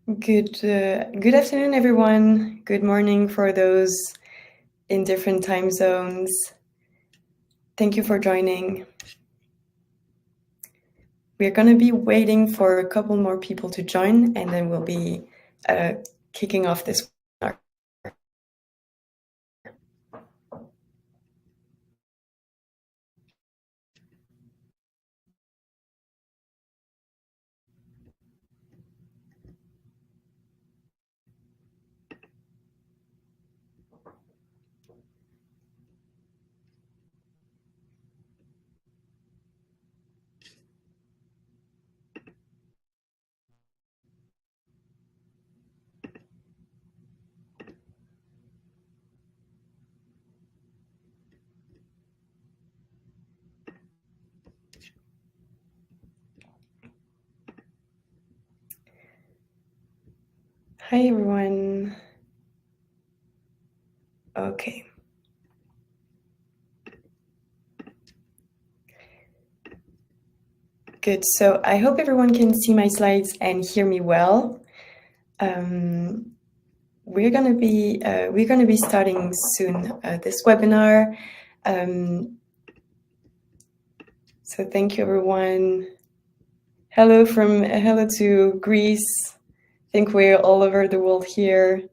Good afternoon, everyone. Good morning for those in different time zones. Thank you for joining. We're going to be waiting for a couple more people to join, and then we'll be kicking off this webinar. Hi, everyone. Okay. Good. So I hope everyone can see my slides and hear me well. We're gonna be starting soon this webinar. So thank you, everyone. Hello to Greece. I think we're all over the world here.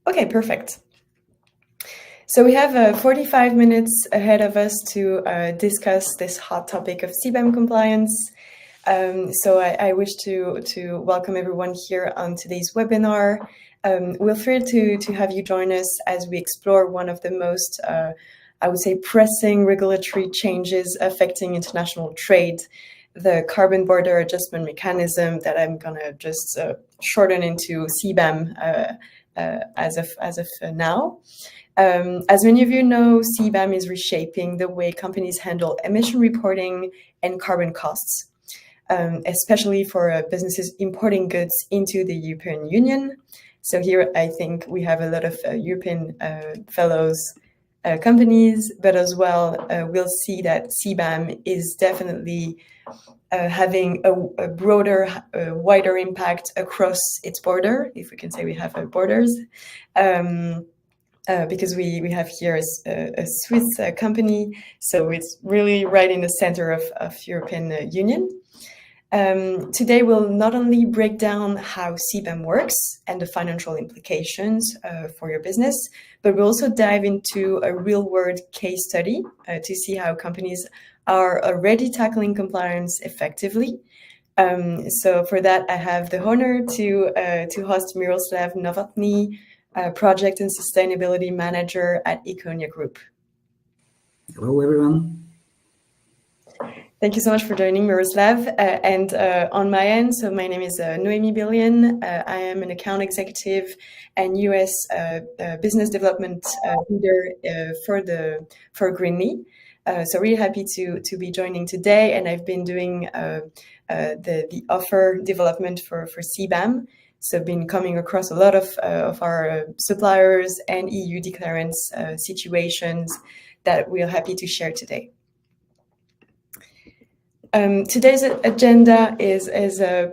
Okay, perfect. So we have 45 minutes ahead of us to discuss this hot topic of CBAM compliance. So I wish to welcome everyone here on today's webinar. We're thrilled to have you join us as we explore one of the most, I would say, pressing regulatory changes affecting international trade, the Carbon Border Adjustment Mechanism that I'm gonna just shorten into CBAM as of now. As many of you know, CBAM is reshaping the way companies handle emission reporting and carbon costs, especially for businesses importing goods into the European Union. So here, I think we have a lot of European fellows companies, but as well, we'll see that CBAM is definitely having a broader, wider impact across its border, if we can say we have borders. Because we have here a Swiss company, so it's really right in the center of European Union. Today we'll not only break down how CBAM works and the financial implications for your business, but we'll also dive into a real-world case study to see how companies are already tackling compliance effectively. So for that, I have the honor to host Miroslav Novotny, Project and Sustainability Manager at Econia Group. Hello, everyone. Thank you so much for joining, Miroslav. And on my end, so my name is Noémie Billion. I am an account executive and US business development leader for Greenly. So really happy to be joining today, and I've been doing the offer development for CBAM. So I've been coming across a lot of our suppliers and EU declarants situations that we're happy to share today. Today's agenda is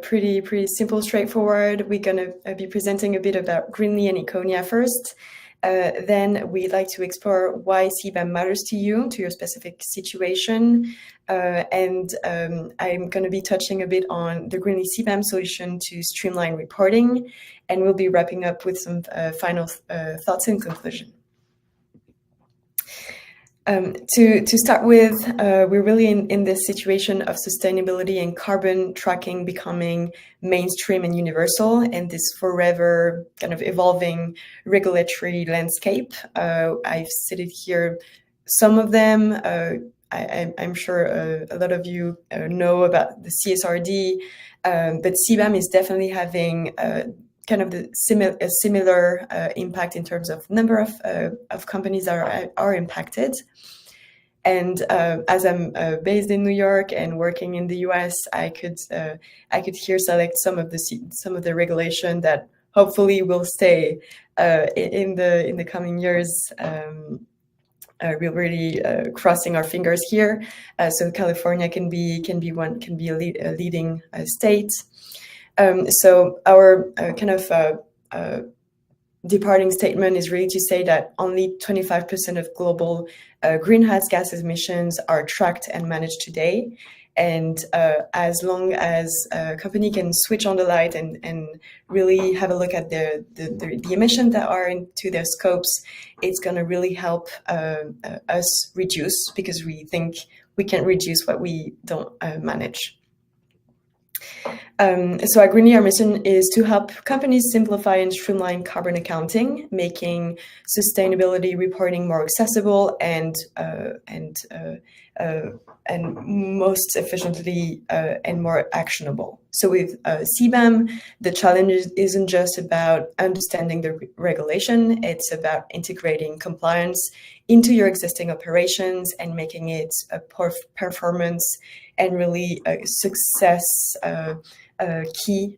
pretty simple, straightforward. We're going to be presenting a bit about Greenly and Econia first. Then we'd like to explore why CBAM matters to you, to your specific situation. And I'm going to be touching a bit on the Greenly CBAM solution to streamline reporting. And we'll be wrapping up with some final thoughts in conclusion. To start with, we're really in this situation of sustainability and carbon tracking becoming mainstream and universal, and this forever kind of evolving regulatory landscape. I've cited here some of them. I'm sure a lot of you know about the CSRD, but CBAM is definitely having kind of a similar impact in terms of number of companies that are impacted. And as I'm based in New York and working in the US, I could here select some of the regulation that hopefully will stay in the coming years. we're really crossing our fingers here. So California can be a leading state. So our kind of departing statement is really to say that only 25% of global greenhouse gas emissions are tracked and managed today. And as long as a company can switch on the light and really have a look at the emissions that are into their scopes, it's going to really help us reduce, because we think we can reduce what we don't manage. So at Greenly, our mission is to help companies simplify and streamline carbon accounting, making sustainability reporting more accessible and most efficiently and more actionable. So with CBAM, the challenge isn't just about understanding the regulation, it's about integrating compliance into your existing operations and making it a performance and really a success key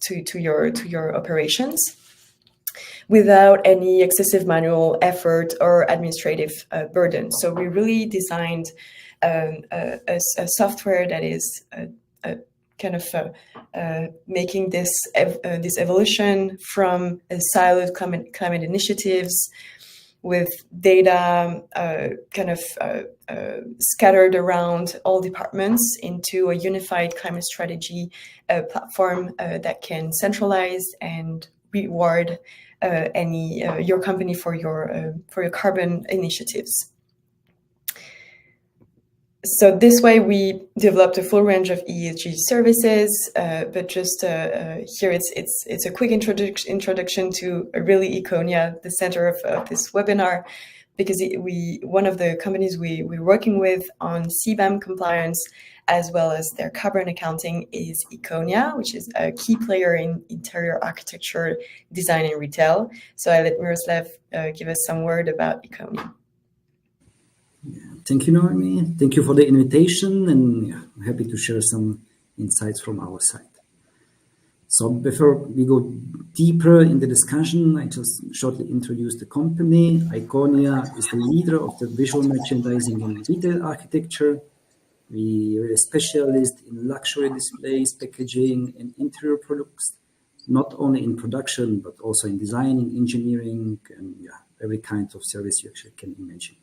to your operations, without any excessive manual effort or administrative burden. So we really designed a software that is kind of making this evolution from siloed climate initiatives with data kind of scattered around all departments into a unified climate strategy platform that can centralize and reward your company for your carbon initiatives. So this way, we developed a full range of ESG services, but just here it's a quick introduction to really Econia, the center of this webinar, because one of the companies we're working with on CBAM compliance as well as their carbon accounting is Econia, which is a key player in interior architecture, design, and retail. So I let Miroslav give us some word about Econia. Thank you, Noemi. Thank you for the invitation, and I'm happy to share some insights from our side. So before we go deeper in the discussion, I just shortly introduce the company. Iconia is the leader of the visual merchandising and retail architecture. We are a specialist in luxury displays, packaging, and interior products, not only in production, but also in designing, engineering, and every kind of service you actually can imagine.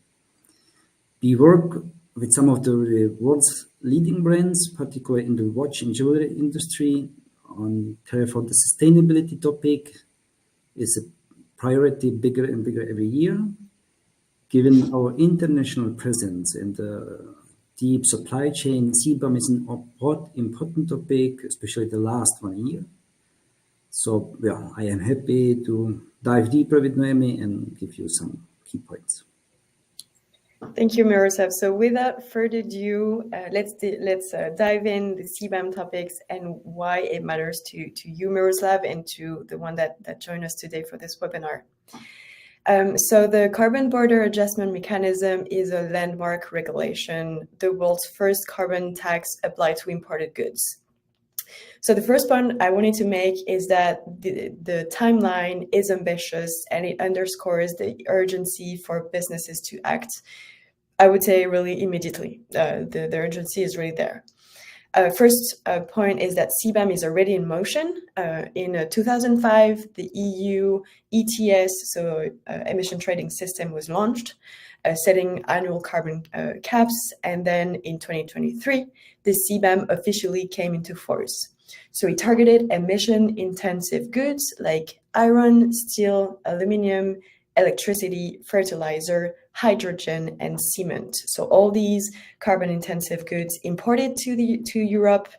We work with some of the world's leading brands, particularly in the watch and jewelry industry. Therefore, the sustainability topic is a priority, bigger and bigger every year. Given our international presence and the deep supply chain, CBAM is an important topic, especially the last 1 year. So I am happy to dive deeper with Noemi and give you some key points. Thank you, Miroslav. So without further ado, let's dive in the CBAM topics and why it matters to you, Miroslav, and to the one that joined us today for this webinar. So the Carbon Border Adjustment Mechanism is a landmark regulation, the world's first carbon tax applied to imported goods. So the first point I wanted to make is that the timeline is ambitious and it underscores the urgency for businesses to act, I would say, really immediately. The urgency is really there. First point is that CBAM is already in motion. In 2005, the EU ETS, so emission trading system, was launched, setting annual carbon caps. And then in 2023, the CBAM officially came into force. So it targeted emission-intensive goods like iron, steel, aluminum, electricity, fertilizer, hydrogen, and cement. So all these carbon-intensive goods imported to Europe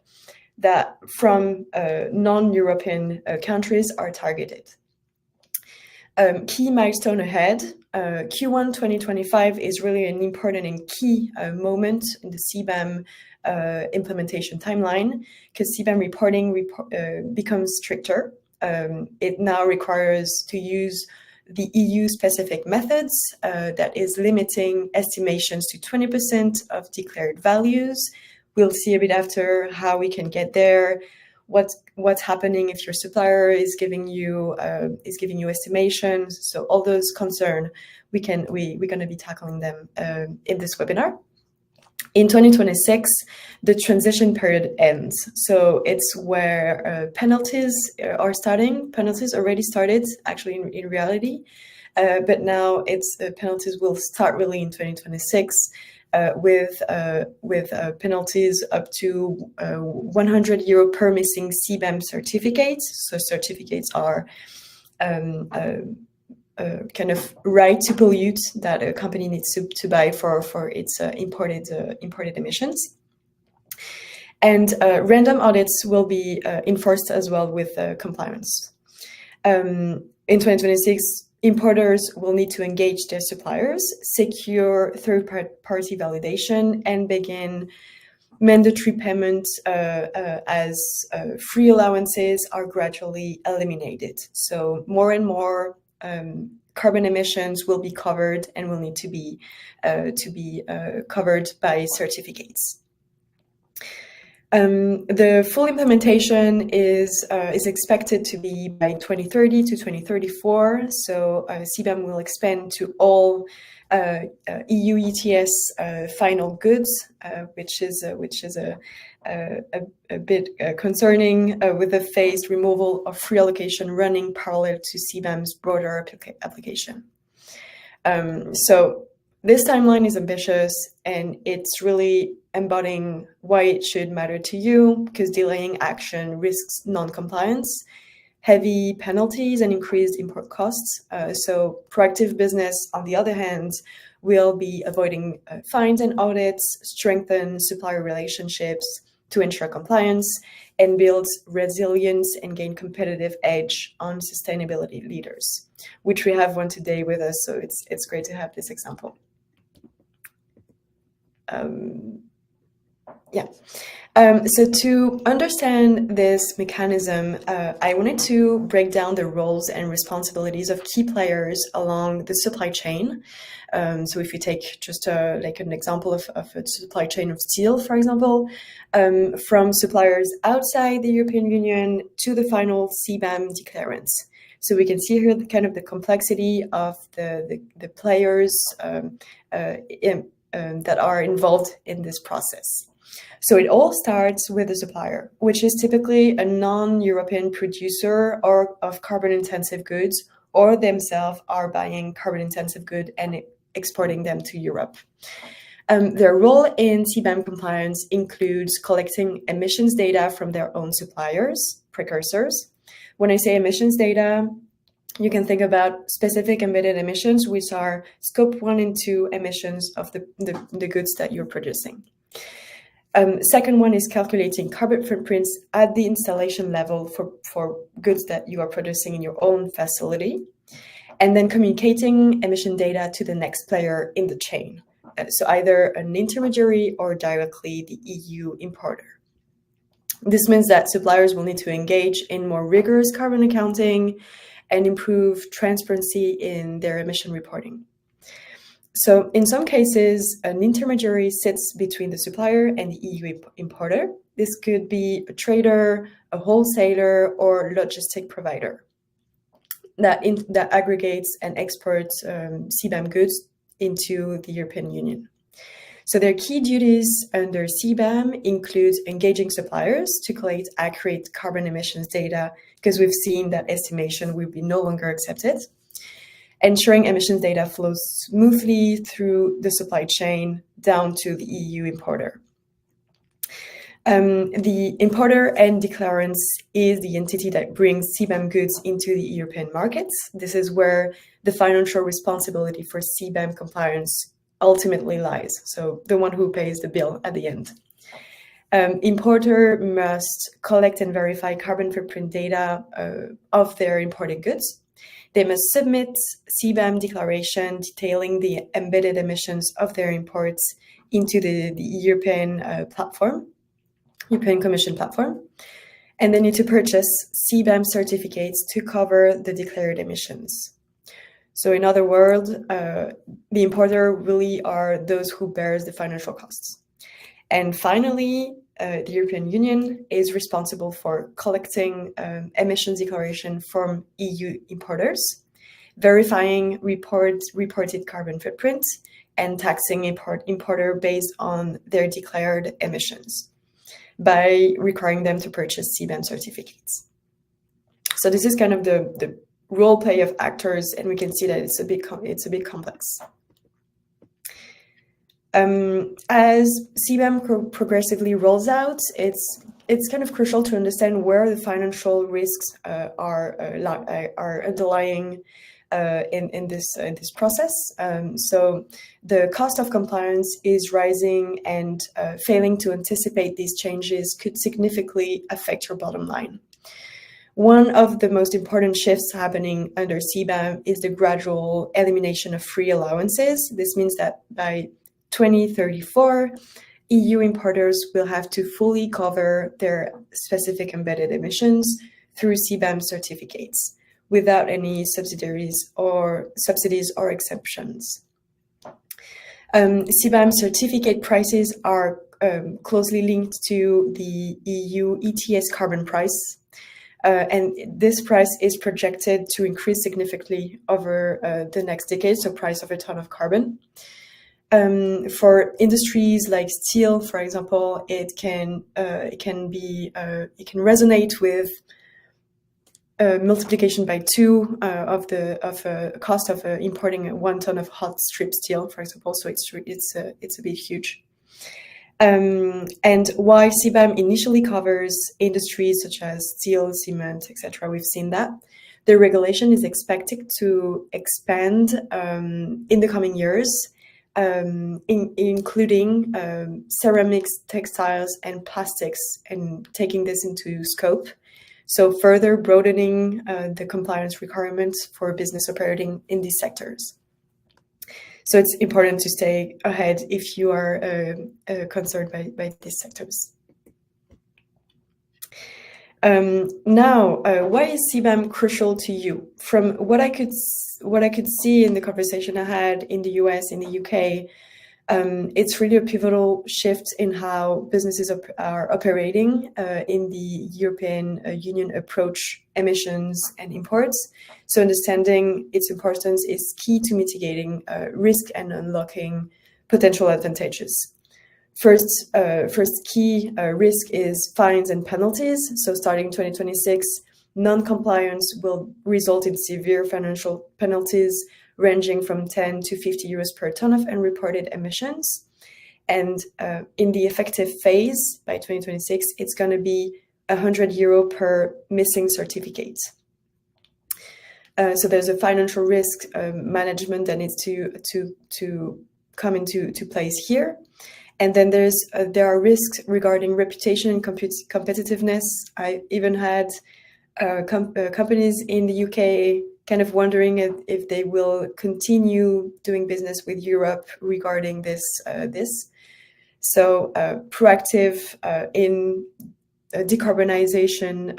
that from non-European countries are targeted. Key milestone ahead. Q1 2025 is really an important and key moment in the CBAM implementation timeline, because CBAM reporting becomes stricter. It now requires to use the EU-specific methods that is limiting estimations to 20% of declared values. We'll see a bit after how we can get there. what's happening if your supplier is giving you estimations. So all those concerns, we're going to be tackling them in this webinar. In 2026, the transition period ends. So it's where penalties are starting. Penalties already started, actually, in reality. But now penalties will start really in 2026 with penalties up to €100 per missing CBAM certificate. So certificates are kind of right to pollute that a company needs to buy for its imported emissions. And random audits will be enforced as well with compliance. In 2026, importers will need to engage their suppliers, secure third-party validation, and begin mandatory payments as free allowances are gradually eliminated. So more and more carbon emissions will be covered and will need to be covered by certificates. The full implementation is expected to be by 2030 to 2034. So CBAM will expand to all EU ETS final goods, which is a bit concerning with the phased removal of free allocation running parallel to CBAM's broader application. So this timeline is ambitious, and it's really embodying why it should matter to you, because delaying action risks non-compliance, heavy penalties, and increased import costs. So proactive business, on the other hand, will be avoiding fines and audits, strengthen supplier relationships to ensure compliance, and build resilience and gain competitive edge on sustainability leaders, which we have one today with us. So it's great to have this example. So to understand this mechanism, I wanted to break down the roles and responsibilities of key players along the supply chain. So if you take just like an example of a supply chain of steel, for example, from suppliers outside the European Union to the final CBAM declarants. So we can see here the complexity of the players that are involved in this process. So it all starts with the supplier, which is typically a non-European producer or of carbon-intensive goods, or themselves are buying carbon-intensive goods and exporting them to Europe. Their role in CBAM compliance includes collecting emissions data from their own suppliers, precursors. When I say emissions data, you can think about specific embedded emissions, which are scope 1 and 2 emissions of the goods that you're producing. Second one is calculating carbon footprints at the installation level for goods that you are producing in your own facility, and then communicating emission data to the next player in the chain. So either an intermediary or directly the EU importer. This means that suppliers will need to engage in more rigorous carbon accounting and improve transparency in their emission reporting. So in some cases, an intermediary sits between the supplier and the EU importer. This could be a trader, a wholesaler, or logistic provider that aggregates and exports CBAM goods into the European Union. So their key duties under CBAM include engaging suppliers to collect accurate carbon emissions data, because we've seen that estimation will be no longer accepted, ensuring emissions data flows smoothly through the supply chain down to the EU importer. The importer and declarants is the entity that brings CBAM goods into the European markets. This is where the financial responsibility for CBAM compliance ultimately lies. So the one who pays the bill at the end. Importer must collect and verify carbon footprint data of their imported goods. They must submit CBAM declaration detailing the embedded emissions of their imports into the European European Commission platform. And they need to purchase CBAM certificates to cover the declared emissions. So in other words, the importer really are those who bears the financial costs. And finally, the European Union is responsible for collecting emissions declaration from EU importers, verifying reported carbon footprint, and taxing importer based on their declared emissions by requiring them to purchase CBAM certificates. So this is kind of the role play of actors, and we can see that it's a bit complex. As CBAM progressively rolls out, it's kind of crucial to understand where the financial risks are underlying in this process. So the cost of compliance is rising, and failing to anticipate these changes could significantly affect your bottom line. One of the most important shifts happening under CBAM is the gradual elimination of free allowances. This means that by 2034, EU importers will have to fully cover their specific embedded emissions through CBAM certificates without any subsidies or exemptions. CBAM certificate prices are closely linked to the EU ETS carbon price. And this price is projected to increase significantly over the next decade, so price of a ton of carbon. For industries like steel, for example, it can resonate with multiplication by 2 of the cost of importing 1 ton of hot strip steel, for example. So it's a bit huge. And while CBAM initially covers industries such as steel, cement, etc., we've seen that, the regulation is expected to expand in the coming years, including ceramics, textiles, and plastics, and taking this into scope. So further broadening the compliance requirements for business operating in these sectors. So it's important to stay ahead if you are concerned by these sectors. Now, why is CBAM crucial to you? From what I could see in the conversation I had in the US, in the UK, it's really a pivotal shift in how businesses are operating in the European Union approach emissions and imports. So understanding its importance is key to mitigating risk and unlocking potential advantages. First key risk is fines and penalties. So starting 2026, non-compliance will result in severe financial penalties ranging from 10 to 50 euros per ton of unreported emissions. And in the effective phase, by 2026, it's going to be 100 euro per missing certificate. So there's a financial risk management that needs to come into place here. And then there are risks regarding reputation and competitiveness. I even had companies in the UK kind of wondering if they will continue doing business with Europe regarding this. So proactive in decarbonization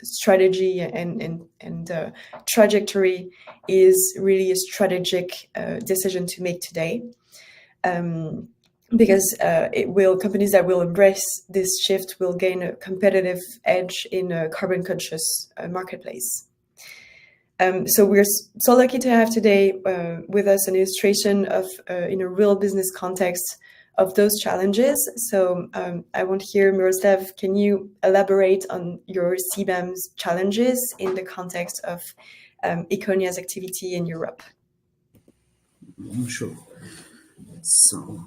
strategy and trajectory is really a strategic decision to make today. Because companies that will embrace this shift will gain a competitive edge in a carbon-conscious marketplace. So we're so lucky to have today with us an illustration of, in a real business context, of those challenges. So I want to hear, Miroslav, can you elaborate on your CBAM's challenges in the context of Econia's activity in Europe? Sure. So,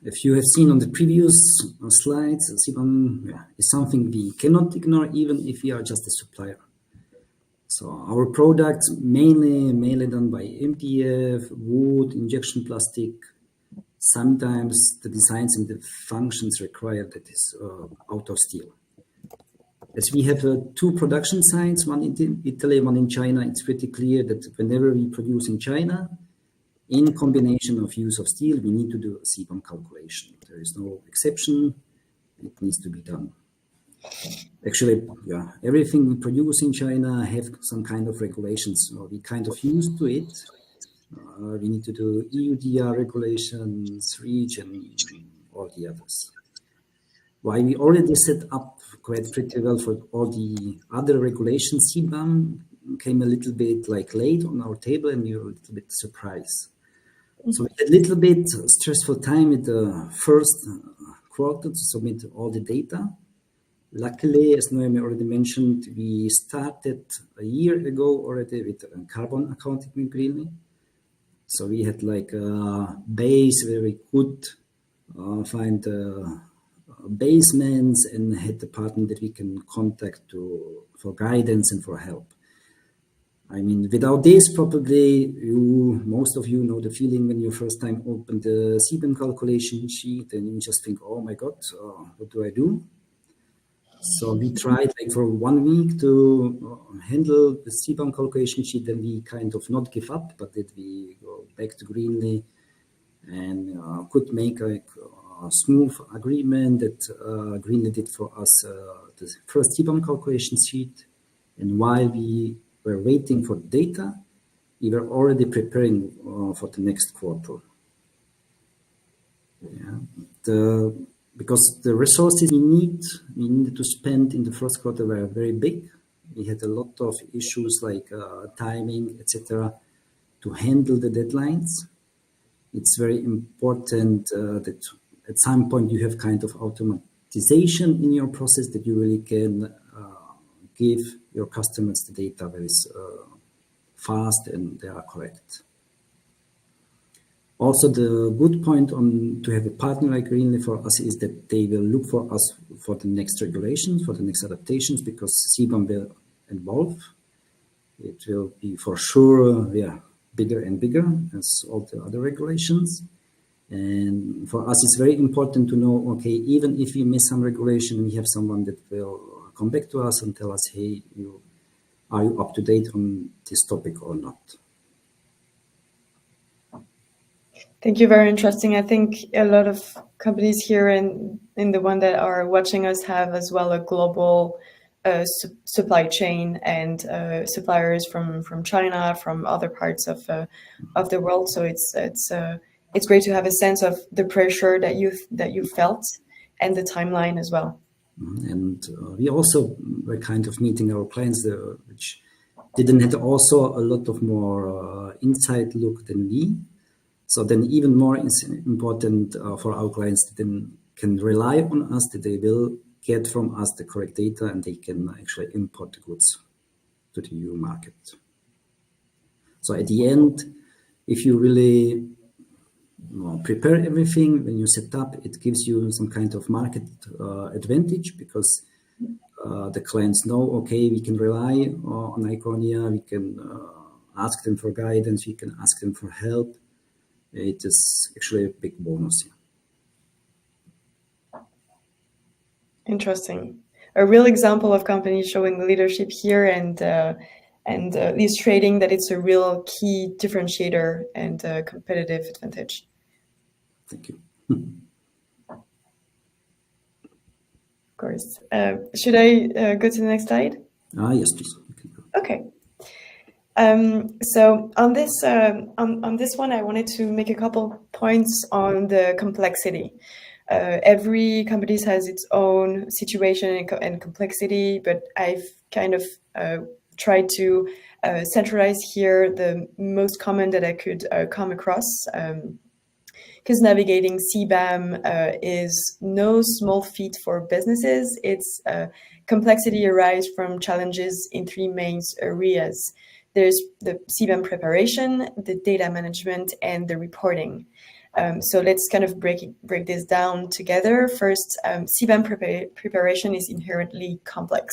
if you have seen on the previous slides, CBAM is something we cannot ignore, even if we are just a supplier. So our products mainly done by MDF, wood, injection plastic. Sometimes the designs and the functions require that is out of steel. As we have 2 production sites, one in Italy, one in China, it's pretty clear that whenever we produce in China, in combination of use of steel, we need to do a CBAM calculation. There is no exception. It needs to be done. Actually, everything we produce in China have some kind of regulations. So we kind of used to it. We need to do EUDR regulations, REACH, and all the others. While we already set up quite pretty well for all the other regulations, CBAM came a little bit like late on our table, and we were a little bit surprised. So we had a little bit stressful time in the first quarter to submit all the data. Luckily, as Noemi already mentioned, we started a year ago already with carbon accounting in Greenly. So we had like a base where we could find basements and had a partner that we can contact for guidance and for help. I mean, without this, probably most of you know the feeling when you first time open the CBAM calculation sheet and you just think, oh my God, what do I do? So we tried like for 1 week to handle the CBAM calculation sheet, then we kind of not give up, but that we go back to Greenly and could make a smooth agreement that Greenly did for us the first CBAM calculation sheet. And while we were waiting for the data, we were already preparing for the next quarter. Yeah. Because the resources we needed to spend in the first quarter were very big. We had a lot of issues like timing, etc., to handle the deadlines. It's very important that at some point you have kind of automatization in your process that you really can give your customers the data very fast and they are correct. Also, the good point to have a partner like Greenly for us is that they will look for us for the next regulations, for the next adaptations, because CBAM will evolve. It will be for sure, bigger and bigger as all the other regulations. And for us, it's very important to know, okay, even if we miss some regulation, we have someone that will come back to us and tell us, hey, are you up to date on this topic or not? Thank you. Very interesting. I think a lot of companies here and in the one that are watching us have as well a global supply chain and suppliers from China, from other parts of the world. So it's great to have a sense of the pressure that you felt and the timeline as well. And we also were kind of meeting our clients, which didn't have also a lot of more inside look than we. So then even more important for our clients that then can rely on us, that they will get from us the correct data and they can actually import the goods to the EU market. So at the end, if you really prepare everything, when you set up, it gives you some kind of market advantage because the clients know, okay, we can rely on Iconia, we can ask them for guidance, we can ask them for help. It is actually a big bonus. Interesting. A real example of companies showing leadership here and illustrating that it's a real key differentiator and competitive advantage. Thank you. Of course. Should I go to the next slide? Yes, please. Okay. So on this one, I wanted to make a couple points on the complexity. Every company has its own situation and complexity, but I've kind of tried to centralize here the most common that I could come across. Because navigating CBAM is no small feat for businesses. Its complexity arises from challenges in three main areas. There's the CBAM preparation, the data management, and the reporting. So let's kind of break this down together. First, CBAM preparation is inherently complex.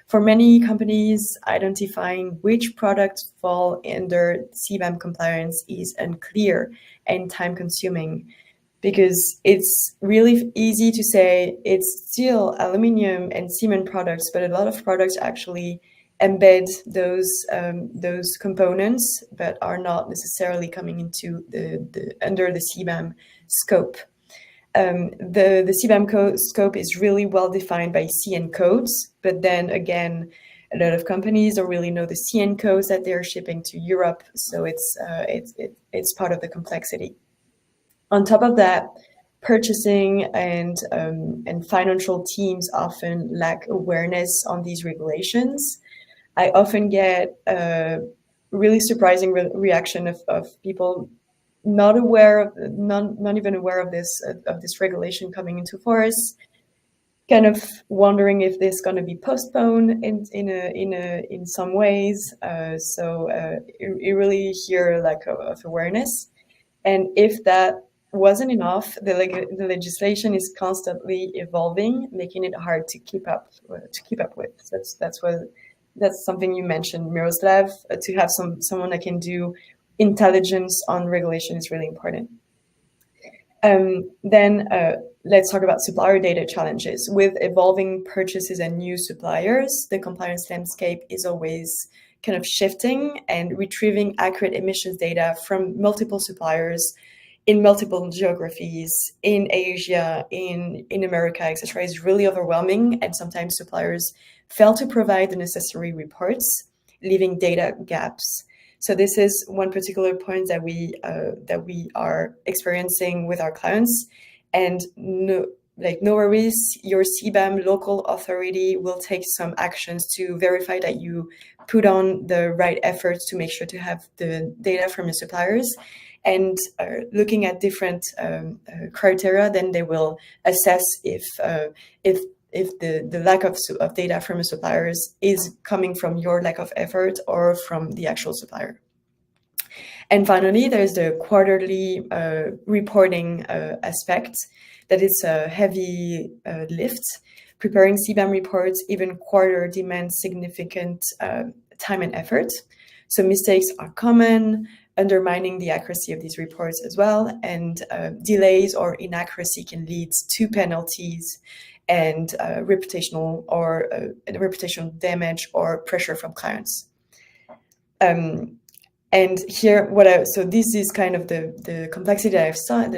For many companies, identifying which products fall under CBAM compliance is unclear and time-consuming because it's really easy to say it's steel, aluminium, and cement products, but a lot of products actually embed those components, but are not necessarily coming into under the CBAM scope. The CBAM scope is really well defined by CN codes, but then again, a lot of companies don't really know the CN codes that they're shipping to Europe, so it's part of the complexity. On top of that, purchasing and financial teams often lack awareness on these regulations. I often get a really surprising reaction of people not aware of, not even aware of this regulation coming into force, kind of wondering if this is going to be postponed in some ways. You really hear a lack of awareness, and if that wasn't enough, the legislation is constantly evolving, making it hard to keep up with. That's something you mentioned, Miroslav. To have someone that can do intelligence on regulation is really important. Then let's talk about supplier data challenges. With evolving purchases and new suppliers, the compliance landscape is always kind of shifting, and retrieving accurate emissions data from multiple suppliers in multiple geographies, in Asia, in America, etc., is really overwhelming, and sometimes suppliers fail to provide the necessary reports, leaving data gaps. So this is one particular point that we are experiencing with our clients, and no worries, your CBAM local authority will take some actions to verify that you put on the right efforts to make sure to have the data from your suppliers. And looking at different criteria, then they will assess if the lack of data from the suppliers is coming from your lack of effort or from the actual supplier. And finally, there's the quarterly reporting aspect. That is a heavy lift. Preparing CBAM reports, even quarter, demands significant time and effort. So mistakes are common, undermining the accuracy of these reports as well. And delays or inaccuracy can lead to penalties and reputational damage or pressure from clients. And here, so this is kind of the complexity that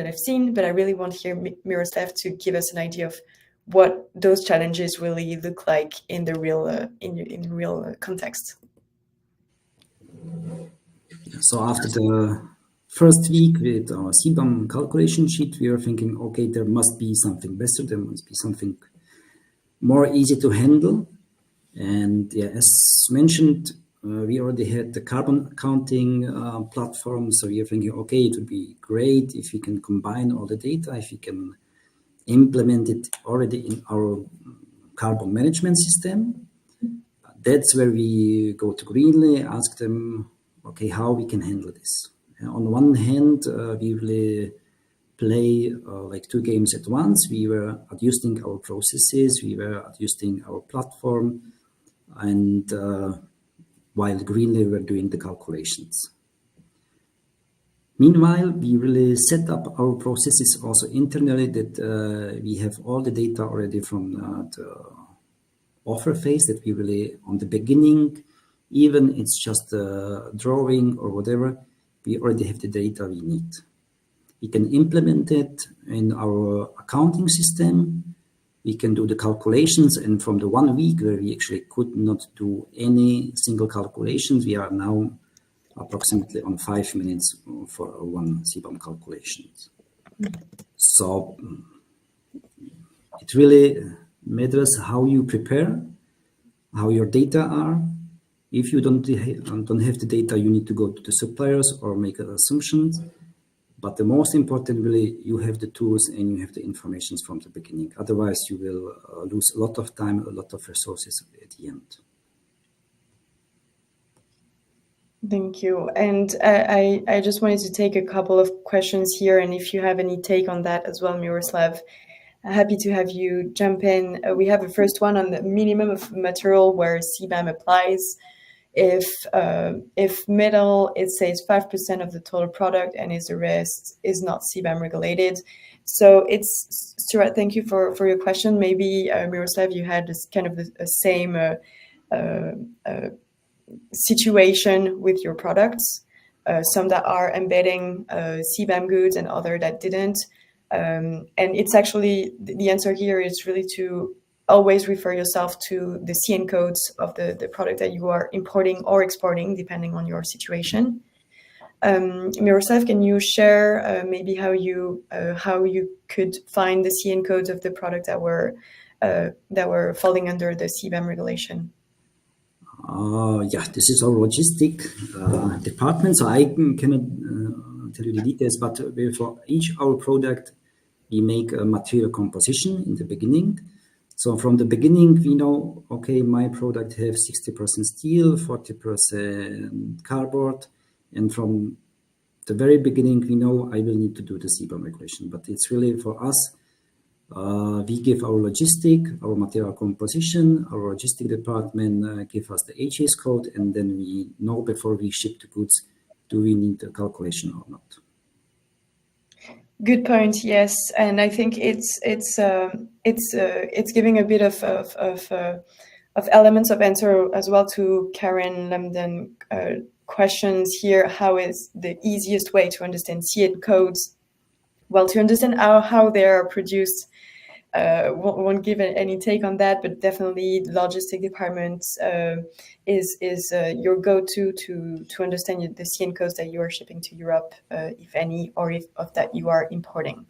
I've seen, but I really want here Miroslav to give us an idea of what those challenges really look like in the real in real context. So after the first week with our CBAM calculation sheet, we are thinking, okay, there must be something better. There must be something more easy to handle. And yeah, as mentioned, we already had the carbon accounting platform. So we are thinking, okay, it would be great if we can combine all the data, if we can implement it already in our carbon management system. That's where we go to Greenly, ask them, okay, how we can handle this. On one hand, we really play like two games at once. We were adjusting our processes, we were adjusting our platform, and while Greenly were doing the calculations. Meanwhile, we really set up our processes also internally that we have all the data already from the offer phase, that we really, on the beginning, even it's just a drawing or whatever, we already have the data we need. We can implement it in our accounting system. We can do the calculations, and from the 1 week where we actually could not do any single calculations, we are now approximately on 5 minutes for one CBAM calculation. So it really matters how you prepare, how your data are. If you don't have the data, you need to go to the suppliers or make assumptions. But the most important, really, you have the tools and you have the information from the beginning. Otherwise, you will lose a lot of time, a lot of resources at the end. Thank you. And I just wanted to take a couple of questions here. And if you have any take on that as well, Miroslav, happy to have you jump in. We have a first one on the minimum of material where CBAM applies. If metal, it says 5% of the total product, and the rest is not CBAM regulated. So it's, Stuart, thank you for your question. Maybe Miroslav, you had this kind of the same situation with your products, some that are embedding CBAM goods and other that didn't. And it's actually, the answer here is really to always refer yourself to the CN codes of the product that you are importing or exporting, depending on your situation. Miroslav, can you share maybe how you could find the CN codes of the product that were falling under the CBAM regulation? Yeah, this is our logistic department, so I cannot tell you the details, but for each our product, we make a material composition in the beginning. So from the beginning, we know, okay, my product has 60% steel, 40% cardboard, and from the very beginning, we know I will need to do the CBAM regulation. But it's really for us, we give our logistic, our material composition, our logistic department give us the HS code, and then we know before we ship the goods, do we need a calculation or not. Good point. Yes, and I think it's giving a bit of elements of answer as well to Karen Lemden questions here. How is the easiest way to understand CN codes? Well, to understand how they are produced, won't give any take on that, but definitely logistic department is your go-to to understand the CN codes that you are shipping to Europe, if any, or if of that you are importing.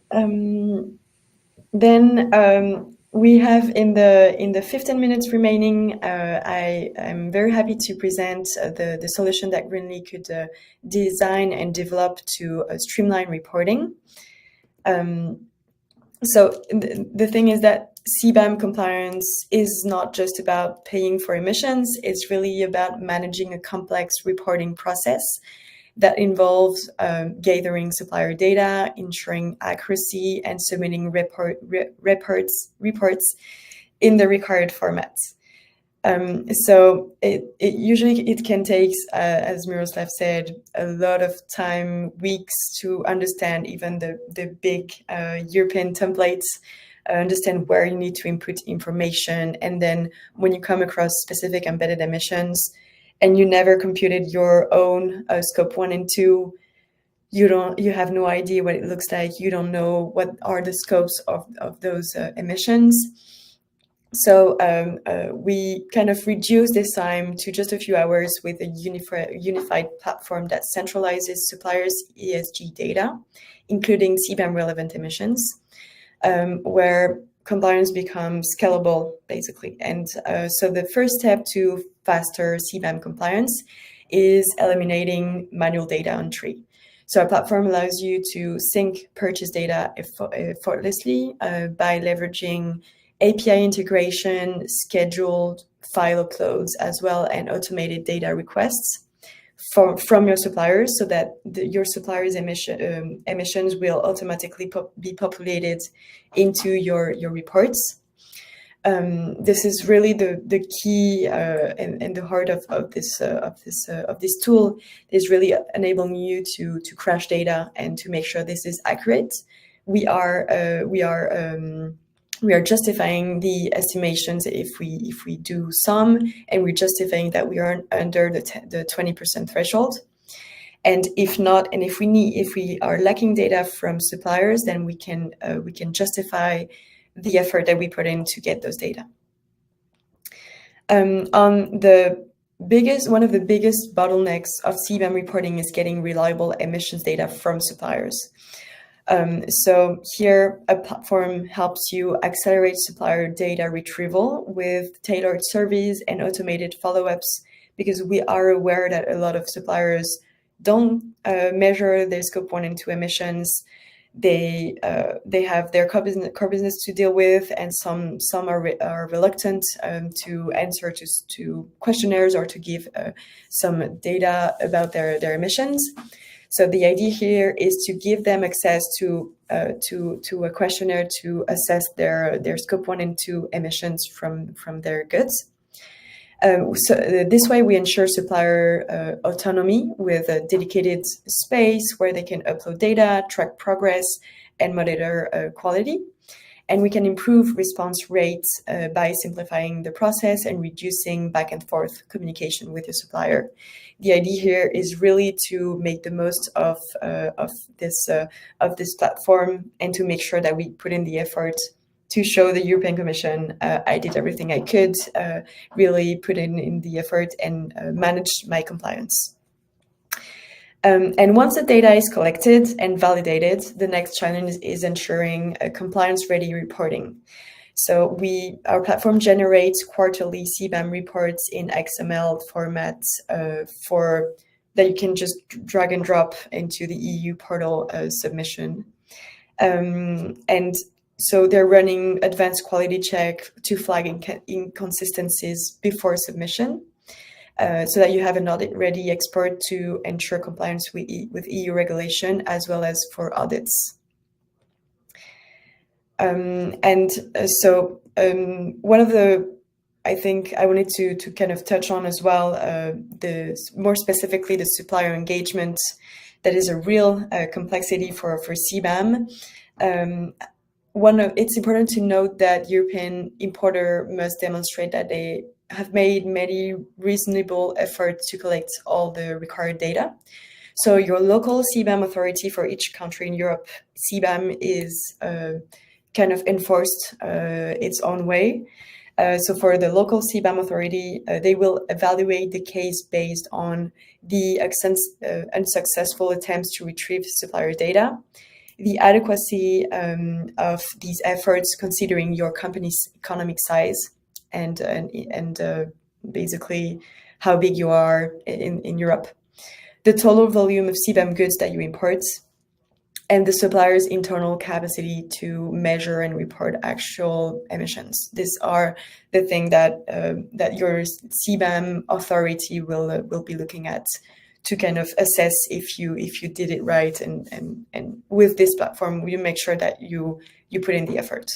Then we have in the 15 minutes remaining, I am very happy to present the solution that Greenly could design and develop to streamline reporting. So the thing is that CBAM compliance is not just about paying for emissions. It's really about managing a complex reporting process that involves gathering supplier data, ensuring accuracy, and submitting reports in the required formats. So it usually can take, as Miroslav said, a lot of time, weeks to understand even the big European templates, understand where you need to input information, and then when you come across specific embedded emissions, and you never computed your own scope 1 and 2, you have no idea what it looks like. You don't know what are the scopes of those emissions. So we kind of reduce this time to just a few hours with a unified platform that centralizes suppliers' ESG data, including CBAM relevant emissions, where compliance becomes scalable, basically. And so the first step to faster CBAM compliance is eliminating manual data entry. So our platform allows you to sync purchase data effortlessly by leveraging API integration, scheduled file uploads, as well, and automated data requests from your suppliers, so that your suppliers' emissions will automatically be populated into your reports. This is really the key and the heart of this tool is really enabling you to crash data and to make sure this is accurate. We are justifying the estimations if we do some, and we're justifying that we are under the 20% threshold. And if not, and if we are lacking data from suppliers, then we can justify the effort that we put in to get those data. One of the biggest bottlenecks of CBAM reporting is getting reliable emissions data from suppliers. So here, a platform helps you accelerate supplier data retrieval with tailored surveys and automated follow-ups, because we are aware that a lot of suppliers don't measure their scope 1 and 2 emissions. They have their core business to deal with, and some are reluctant to answer to questionnaires or to give some data about their emissions. So the idea here is to give them access to a questionnaire to assess their scope 1 and 2 emissions from their goods. So this way we ensure supplier autonomy with a dedicated space where they can upload data, track progress, and monitor quality. And we can improve response rates by simplifying the process and reducing back and forth communication with your supplier. The idea here is really to make the most of this platform and to make sure that we put in the effort to show the European Commission I did everything I could, really put in the effort and managed my compliance. And once the data is collected and validated, the next challenge is ensuring compliance-ready reporting. So our platform generates quarterly CBAM reports in XML format that you can just drag and drop into the EU portal submission. And so they're running advanced quality check to flag inconsistencies before submission, so that you have an audit-ready export to ensure compliance with EU regulation as well as for audits. One of the, I think I wanted to kind of touch on as well, more specifically the supplier engagement. That is a real complexity for CBAM. It's important to note that European importer must demonstrate that they have made many reasonable efforts to collect all the required data. So your local CBAM authority for each country in Europe, CBAM is kind of enforced its own way. So for the local CBAM authority, they will evaluate the case based on the unsuccessful attempts to retrieve supplier data, the adequacy of these efforts considering your company's economic size and basically how big you are in Europe, the total volume of CBAM goods that you import, and the supplier's internal capacity to measure and report actual emissions. These are the things that your CBAM authority will be looking at to kind of assess if you did it right, and with this platform we make sure that you put in the effort.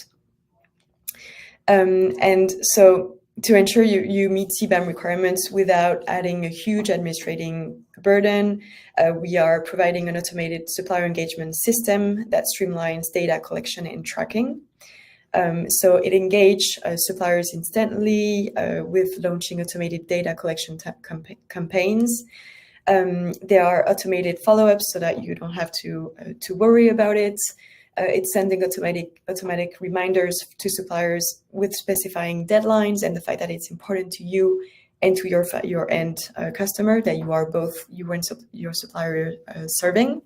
And so to ensure you meet CBAM requirements without adding a huge administrative burden, we are providing an automated supplier engagement system that streamlines data collection and tracking. So it engages suppliers instantly with launching automated data collection campaigns. There are automated follow-ups so that you don't have to worry about it. It's sending automatic reminders to suppliers with specifying deadlines and the fact that it's important to you and to your end customer that you are both you and your supplier serving.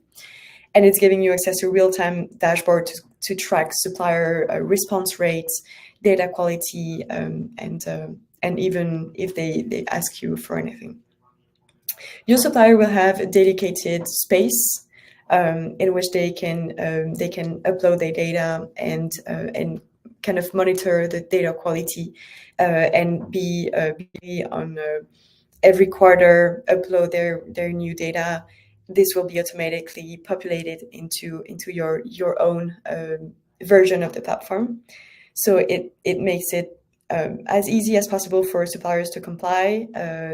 And it's giving you access to real-time dashboard to track supplier response rates, data quality, and even if they ask you for anything. Your supplier will have a dedicated space in which they can upload their data and kind of monitor the data quality and be on every quarter upload their new data. This will be automatically populated into your own version of the platform. So it makes it as easy as possible for suppliers to comply,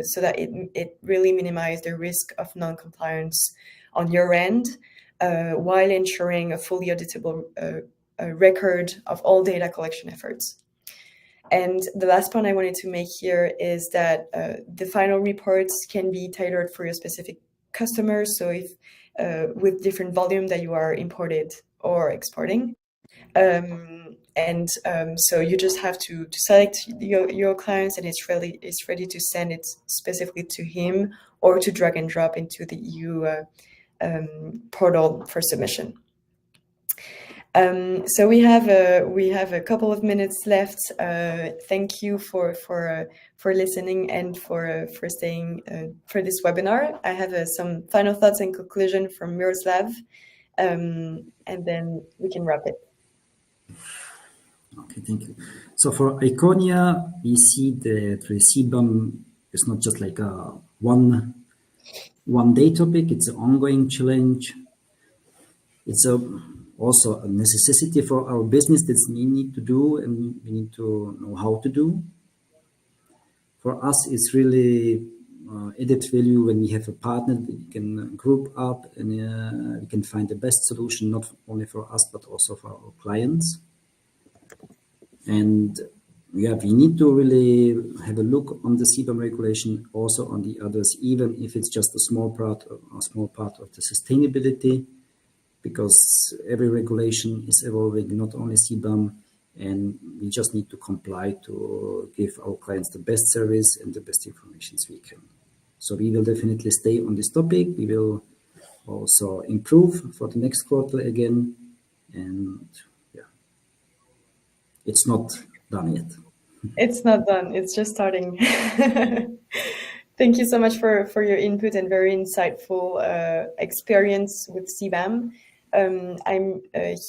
so that it really minimizes the risk of non-compliance on your end, while ensuring a fully auditable record of all data collection efforts. And the last point I wanted to make here is that the final reports can be tailored for your specific customers. So if with different volume that you are imported or exporting. So you just have to select your clients, and it's ready to send it specifically to him or to drag and drop into the EU portal for submission. So we have a couple of minutes left. Thank you for listening and for staying for this webinar. I have some final thoughts and conclusion from Miroslav, and then we can wrap it. Okay, thank you. So for Iconia, we see that the CBAM is not just like a one day topic, it's an ongoing challenge. It's also a necessity for our business that we need to do, and we need to know how to do. For us, it's really added value when we have a partner that we can group up and we can find the best solution, not only for us, but also for our clients. And yeah, we need to really have a look on the CBAM regulation, also on the others, even if it's just a small part of the sustainability, because every regulation is evolving, not only CBAM, and we just need to comply to give our clients the best service and the best information we can. So we will definitely stay on this topic. We will also improve for the next quarter again, and yeah, it's not done yet. It's not done. It's just starting. Thank you so much for your input and very insightful experience with CBAM. I'm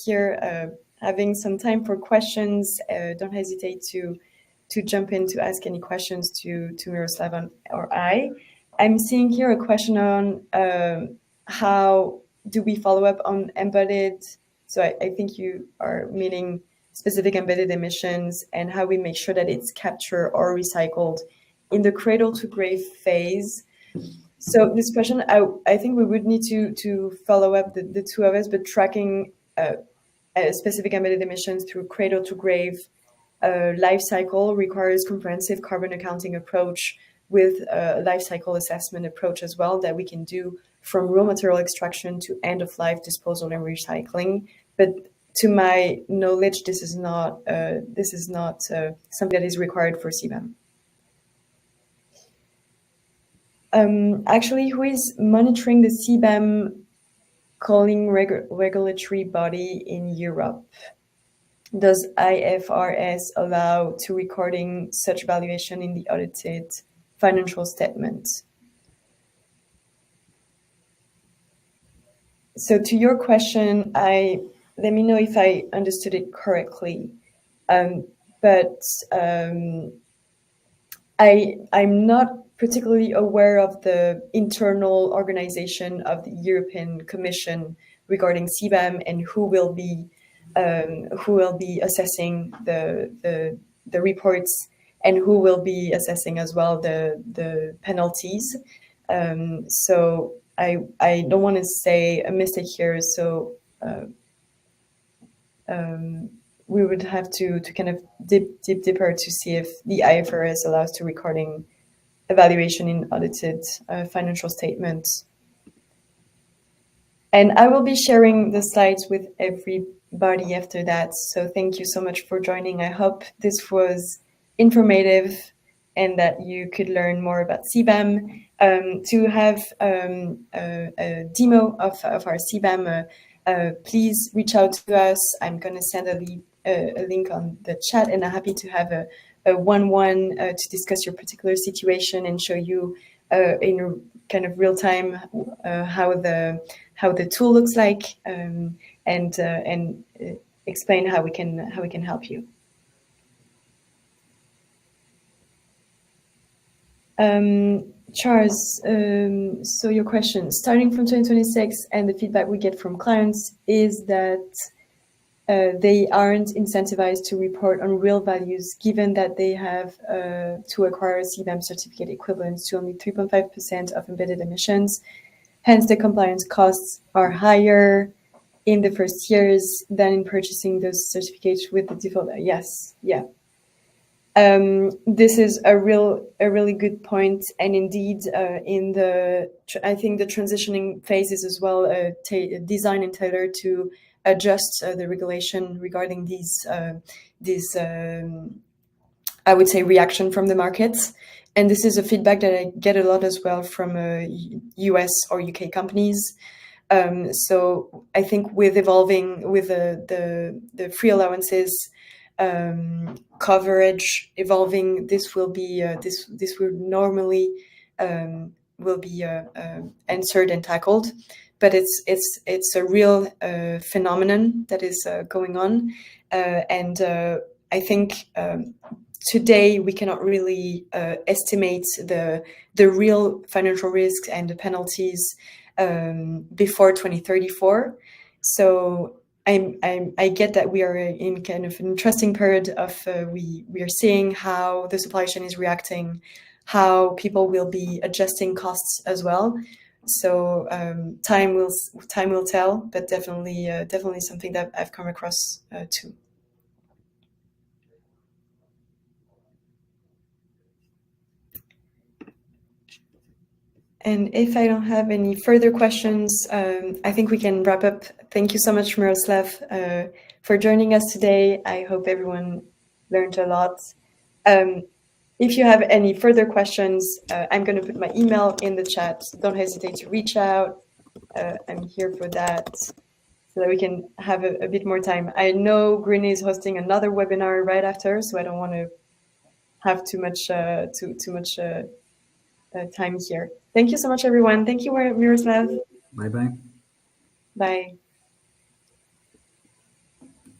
here having some time for questions. Don't hesitate to jump in to ask any questions to Miroslav or I. I'm seeing here a question on how do we follow up on embedded. So I think you are meaning specific embedded emissions and how we make sure that it's captured or recycled in the cradle to grave phase. So this question, I think we would need to follow up the two of us, but tracking specific embedded emissions through cradle to grave life cycle requires comprehensive carbon accounting approach with a life cycle assessment approach as well that we can do from raw material extraction to end of life disposal and recycling. But to my knowledge, this is not something that is required for CBAM. Actually, who is monitoring the CBAM calling regulatory body in Europe? Does IFRS allow to recording such valuation in the audited financial statement? So to your question, let me know if I understood it correctly. But I'm not particularly aware of the internal organization of the European Commission regarding CBAM and who will be assessing the reports and who will be assessing as well the penalties. So I don't want to say a mistake here. So we would have to kind of dip deeper to see if the IFRS allows to recording evaluation in audited financial statements. And I will be sharing the slides with everybody after that. So thank you so much for joining. I hope this was informative and that you could learn more about CBAM. To have a demo of our CBAM, please reach out to us. I'm going to send a link on the chat, and I'm happy to have a one-one to discuss your particular situation and show you in kind of real time how the tool looks like, and explain how we can help you. Charles, so your question, starting from 2026 and the feedback we get from clients is that they aren't incentivized to report on real values, given that they have to acquire CBAM certificate equivalents to only 3.5% of embedded emissions. Hence, the compliance costs are higher in the first years than in purchasing those certificates with the default. Yes, yeah. This is a really good point, and indeed, I think the transitioning phases as well design and tailored to adjust the regulation regarding these I would say reaction from the markets. And this is a feedback that I get a lot as well from US or UK companies. So I think with evolving with the free allowances coverage evolving, this will be this will normally will be answered and tackled. But it's a real phenomenon that is going on, and I think today we cannot really estimate the real financial risks and the penalties before 2034. So I get that we are in kind of an interesting period of we are seeing how the supply chain is reacting, how people will be adjusting costs as well. So time will tell, but definitely something that I've come across too. And if I don't have any further questions, I think we can wrap up. Thank you so much, Miroslav, for joining us today. I hope everyone learned a lot. If you have any further questions, I'm going to put my email in the chat. Don't hesitate to reach out. I'm here for that so that we can have a bit more time. I know Green is hosting another webinar right after, so I don't want to have too much time here. Thank you so much, everyone. Thank you, Miroslav. Bye-bye. Bye.